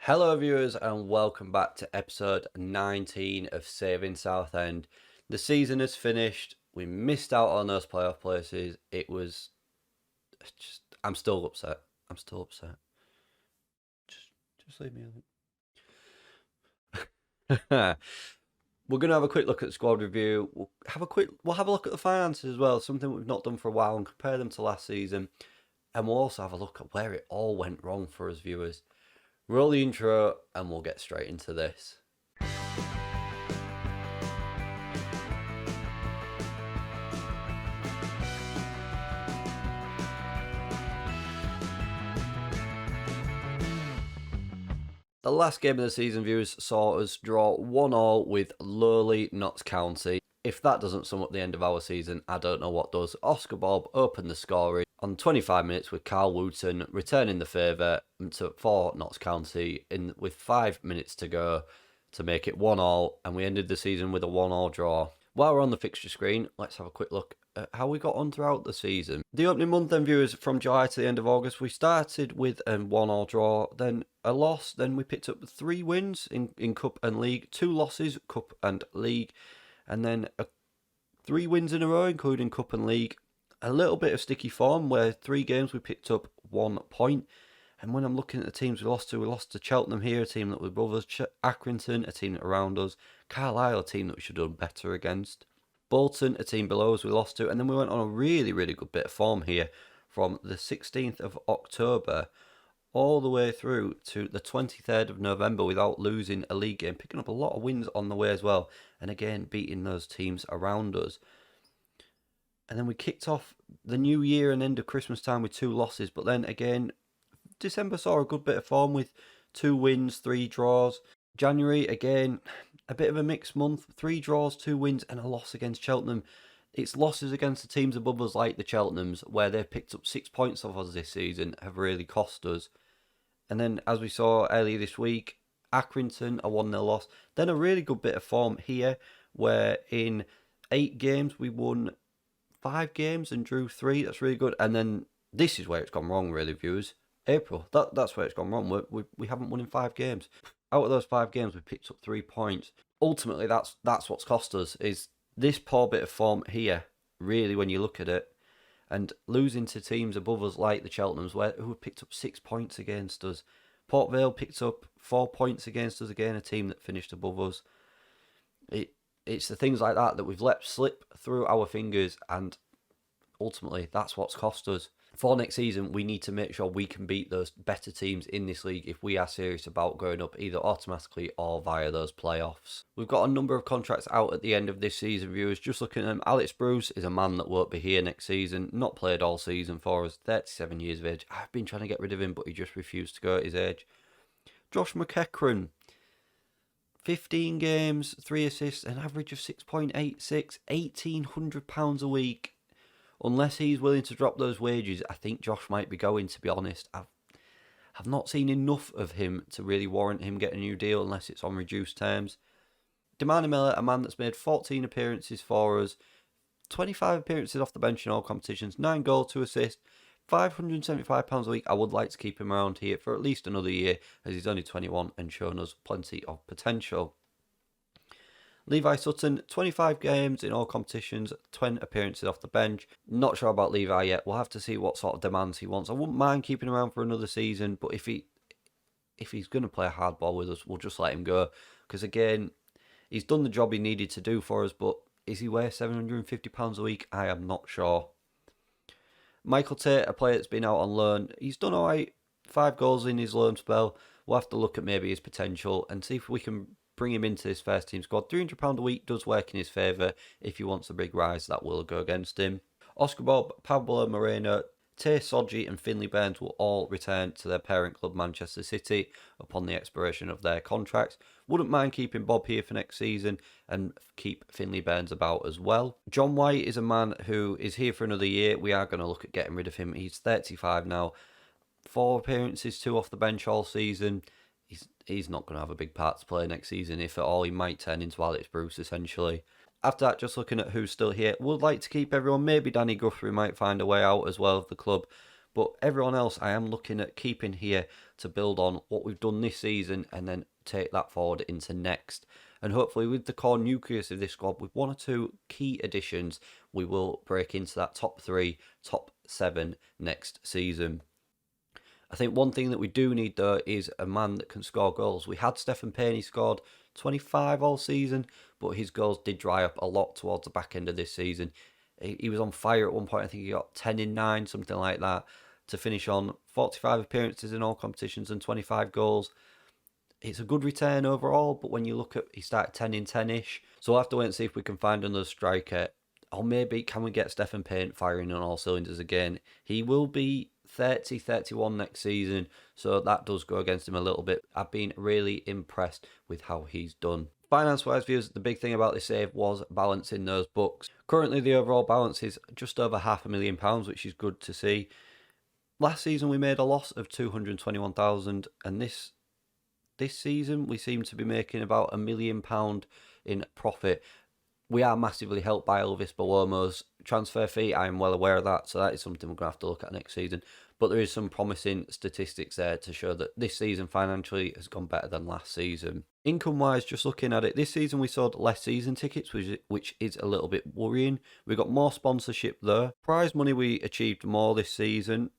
Hello viewers and welcome back to episode 19 of Saving Southend. The season has finished. We missed out on those playoff places. It was just, I'm still upset. Just leave me alone. We're going to have a quick look at the squad review. We'll have a look at the finances as well, something we've not done for a while, and compare them to last season. And we'll also have a look at where it all went wrong for us viewers. Roll the intro and we'll get straight into this. The last game of the season, viewers, saw us draw 1-1 with lowly Notts County. If that doesn't sum up the end of our season, I don't know what does. Oscar Bob opened the scoring on 25 minutes with Carl Wooten returning the favour for Notts County with 5 minutes to go to make it 1-1, and we ended the season with a 1-1 draw. While we're on the fixture screen, let's have a quick look at how we got on throughout the season. The opening month then, viewers, from July to the end of August, we started with a 1-1 draw, then a loss, then we picked up 3 wins in Cup and League, 2 losses, Cup and League, and then 3 wins in a row, including Cup and League. A little bit of sticky form where 3 games we picked up 1 point. And when I'm looking at the teams we lost to Cheltenham here, a team that was above us, Accrington, a team that around us, Carlisle, a team that we should have done better against, Bolton, a team below us we lost to, and then we went on a really, really good bit of form here from the 16th of October all the way through to the 23rd of November without losing a league game, picking up a lot of wins on the way as well, and again beating those teams around us. And then we kicked off the new year and end of Christmas time with 2 losses, but then again December saw a good bit of form with 2 wins, 3 draws. January, again, a bit of a mixed month, 3 draws, 2 wins and a loss against Cheltenham. It's losses against the teams above us like the Cheltenhams, where they've picked up 6 points off us this season, have really cost us. And then, as we saw earlier this week, Accrington, a 1-0 loss. Then a really good bit of form here, where in 8 games we won 5 games and drew 3. That's really good. And then this is where it's gone wrong, really, viewers. April, that's where it's gone wrong. We haven't won in 5 games. Out of those 5 games, we picked up 3 points. Ultimately, that's what's cost us, is this poor bit of form here, really, when you look at it. And losing to teams above us like the Cheltenhams, who picked up 6 points against us. Port Vale picked up 4 points against us, again, a team that finished above us. It's the things like that we've let slip through our fingers, and ultimately, that's what's cost us. For next season, we need to make sure we can beat those better teams in this league if we are serious about going up either automatically or via those playoffs. We've got a number of contracts out at the end of this season, viewers. Just looking at them, Alex Bruce is a man that won't be here next season. Not played all season for us, 37 years of age. I've been trying to get rid of him, but he just refused to go at his age. Josh McEachran, 15 games, 3 assists, an average of 6.86, £1,800 a week. Unless he's willing to drop those wages, I think Josh might be going, to be honest. I've not seen enough of him to really warrant him getting a new deal unless it's on reduced terms. Damani Miller, a man that's made 14 appearances for us, 25 appearances off the bench in all competitions, 9 goals, 2 assists, £575 a week. I would like to keep him around here for at least another year, as he's only 21 and shown us plenty of potential. Levi Sutton, 25 games in all competitions, 20 appearances off the bench. Not sure about Levi yet. We'll have to see what sort of demands he wants. I wouldn't mind keeping him around for another season, but if he's going to play hardball with us, we'll just let him go. Because again, he's done the job he needed to do for us, but is he worth £750 a week? I am not sure. Michael Tate, a player that's been out on loan, he's done alright. 5 goals in his loan spell. We'll have to look at maybe his potential and see if we can bring him into this first team squad. £300 a week does work in his favour. If he wants a big rise, that will go against him. Oscar Bob, Pablo Moreno, Tay Sodji and Finley Burns will all return to their parent club Manchester City upon the expiration of their contracts. Wouldn't mind keeping Bob here for next season and keep Finley Burns about as well. John White is a man who is here for another year. We are going to look at getting rid of him. He's 35 now. 4 appearances, 2 off the bench all season. He's not going to have a big part to play next season. If at all, he might turn into Alex Bruce, essentially. After that, just looking at who's still here, would like to keep everyone. Maybe Danny Guthrie might find a way out as well of the club. But everyone else I am looking at keeping here to build on what we've done this season and then take that forward into next. And hopefully with the core nucleus of this squad, with 1 or 2 key additions, we will break into that top 3, top 7 next season. I think one thing that we do need though is a man that can score goals. We had Stephen Payne, he scored 25 all season, but his goals did dry up a lot towards the back end of this season. He was on fire at one point. I think he got 10 in 9, something like that, to finish on 45 appearances in all competitions and 25 goals. It's a good return overall, but when you look at, he started 10 in 10-ish. So we'll have to wait and see if we can find another striker. Or maybe can we get Stephen Payne firing on all cylinders again. He will be 30, 31 next season, so that does go against him a little bit. I've been really impressed with how he's done. Finance-wise, viewers, the big thing about this save was balancing those books. Currently, the overall balance is just over £500,000, which is good to see. Last season, we made a loss of 221,000, and this season, we seem to be making about £1 million in profit. We are massively helped by Elvis Belomo's transfer fee. I am well aware of that, so that is something we're going to have to look at next season. But there is some promising statistics there to show that this season financially has gone better than last season. Income-wise, just looking at it, this season we sold less season tickets, which is a little bit worrying. We got more sponsorship there. Prize money, we achieved more this season.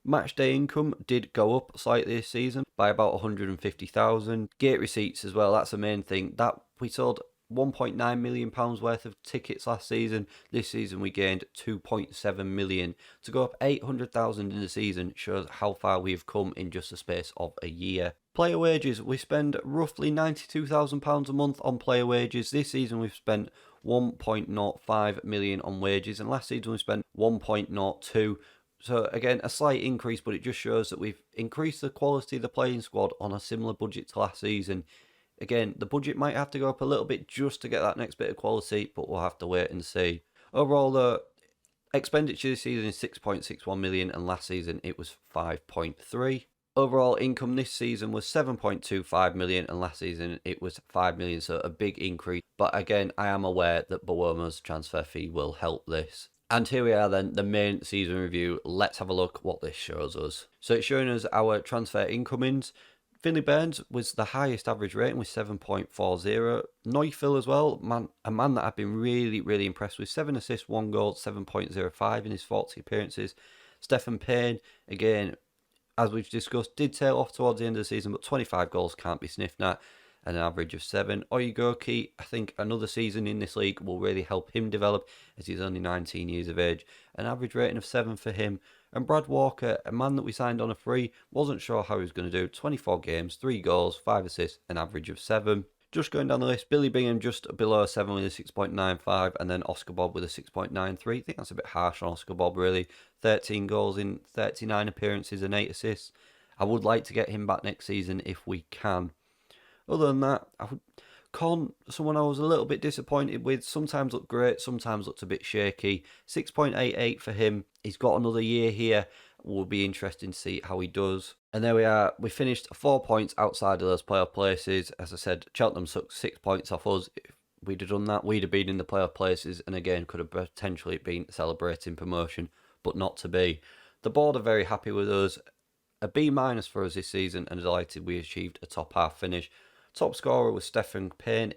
Match day income did go up slightly this season by about 150,000. Gate receipts as well, that's the main thing. That we sold £1.9 million worth of tickets last season. This season we gained 2.7 million. To go up 800,000 in the season shows how far we have come in just the space of a year. Player wages, we spend roughly £92,000 a month on player wages. This season we've spent 1.05 million on wages, and last season we spent 1.02. So again, a slight increase, but it just shows that we've increased the quality of the playing squad on a similar budget to last season. Again, the budget might have to go up a little bit just to get that next bit of quality, but we'll have to wait and see. Overall, the expenditure this season is 6.61 million, and last season it was 5.3. Overall income this season was 7.25 million, and last season it was 5 million, so a big increase. But again, I am aware that Belomo's transfer fee will help this. And here we are then, the main season review. Let's have a look what this shows us. So it's showing us our transfer incomings. Finley Burns was the highest average rating with 7.40. Neufville as well, a man that I've been really impressed with. 7 assists, 1 goal, 7.05 in his 40 appearances. Stephen Payne, again, as we've discussed, did tail off towards the end of the season, but 25 goals can't be sniffed at, and an average of 7. Oyegoki, I think another season in this league will really help him develop, as he's only 19 years of age. An average rating of 7 for him. And Brad Walker, a man that we signed on a free, wasn't sure how he was going to do. 24 games, 3 goals, 5 assists, an average of 7. Just going down the list, Billy Bingham just below 7 with a 6.95, and then Oscar Bob with a 6.93. I think that's a bit harsh on Oscar Bob, really. 13 goals in 39 appearances and 8 assists. I would like to get him back next season if we can. Other than that, Con, someone I was a little bit disappointed with. Sometimes looked great, sometimes looked a bit shaky. 6.88 for him. He's got another year here. Will be interesting to see how he does. And there we are. We finished 4 points outside of those playoff places. As I said, Cheltenham took 6 points off us. If we'd have done that, we'd have been in the playoff places, and again, could have potentially been celebrating promotion, but not to be. The board are very happy with us. A B- for us this season, and delighted we achieved a top half finish. Top scorer was Stephen Payne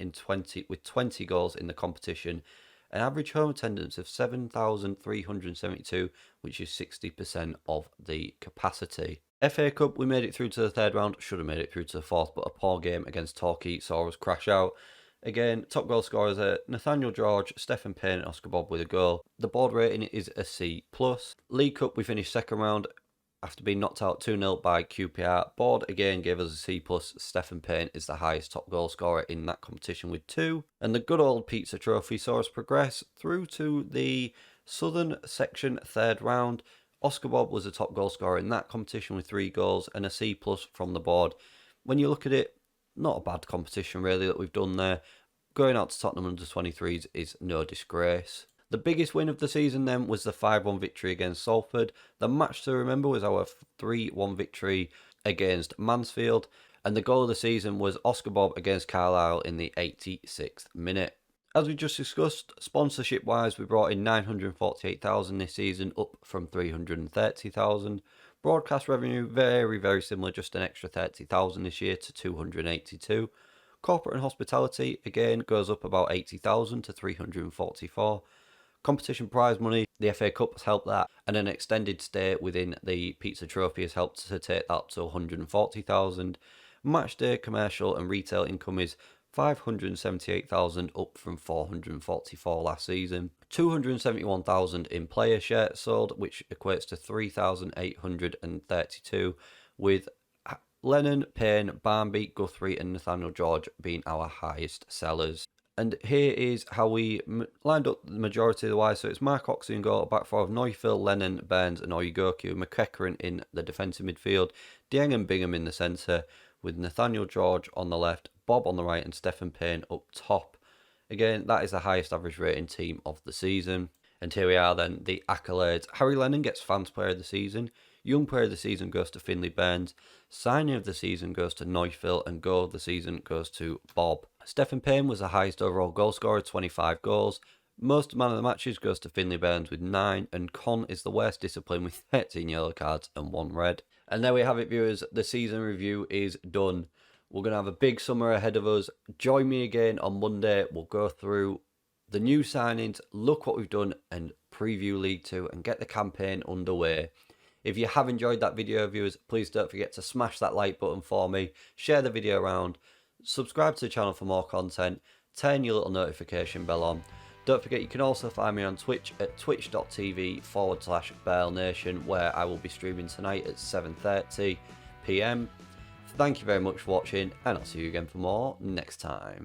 with 20 goals in the competition. An average home attendance of 7,372, which is 60% of the capacity. FA Cup, we made it through to the third round. Should have made it through to the fourth, but a poor game against Torquay saw us crash out. Again, top goal scorers are Nathaniel George, Stephen Payne and Oscar Bob with a goal. The board rating is a C+. League Cup, we finished second round after being knocked out 2-0 by QPR. Board again gave us a C+. Stephen Payne is the highest top goal scorer in that competition with 2. And the good old pizza trophy saw us progress through to the Southern section third round. Oscar Bob was the top goal scorer in that competition with 3 goals and a C+ from the board. When you look at it, not a bad competition really that we've done there. Going out to Tottenham under 23s is no disgrace. The biggest win of the season then was the 5-1 victory against Salford. The match to remember was our 3-1 victory against Mansfield. And the goal of the season was Oscar Bob against Carlisle in the 86th minute. As we just discussed, sponsorship wise, we brought in 948,000 this season, up from 330,000. Broadcast revenue, very similar, just an extra 30,000 this year to 282. Corporate and hospitality, again, goes up about 80,000 to 344. Competition prize money, the FA Cup has helped that, and an extended stay within the Pizza Trophy has helped to take that up to 140,000. Matchday commercial and retail income is 578,000, up from 444 last season. 271,000 in player shares sold, which equates to 3,832, with Lennon, Payne, Barnby, Guthrie and Nathaniel George being our highest sellers. And here is how we lined up the majority of the wise. So it's Mark Oxley in goal, back four of Neufville, Lennon, Burns and Oyugoku, McEachran in the defensive midfield, Dieng and Bingham in the centre, with Nathaniel George on the left, Bob on the right and Stephen Payne up top. Again, that is the highest average rating team of the season. And here we are then, the accolades. Harry Lennon gets Fans Player of the Season. Young Player of the Season goes to Finley Burns. Signing of the Season goes to Neufville. And Goal of the Season goes to Bob. Stephen Payne was the highest overall goal scorer, 25 goals. Most man of the matches goes to Finley Burns with 9. And Con is the worst discipline with 13 yellow cards and 1 red. And there we have it, viewers. The season review is done. We're going to have a big summer ahead of us. Join me again on Monday. We'll go through the new signings, look what we've done and preview League 2 and get the campaign underway. If you have enjoyed that video, viewers, please don't forget to smash that like button for me, share the video around, subscribe to the channel for more content, turn your little notification bell on. Don't forget you can also find me on Twitch at twitch.tv/Bearlenation, where I will be streaming tonight at 7:30 PM. Thank you very much for watching, and I'll see you again for more next time.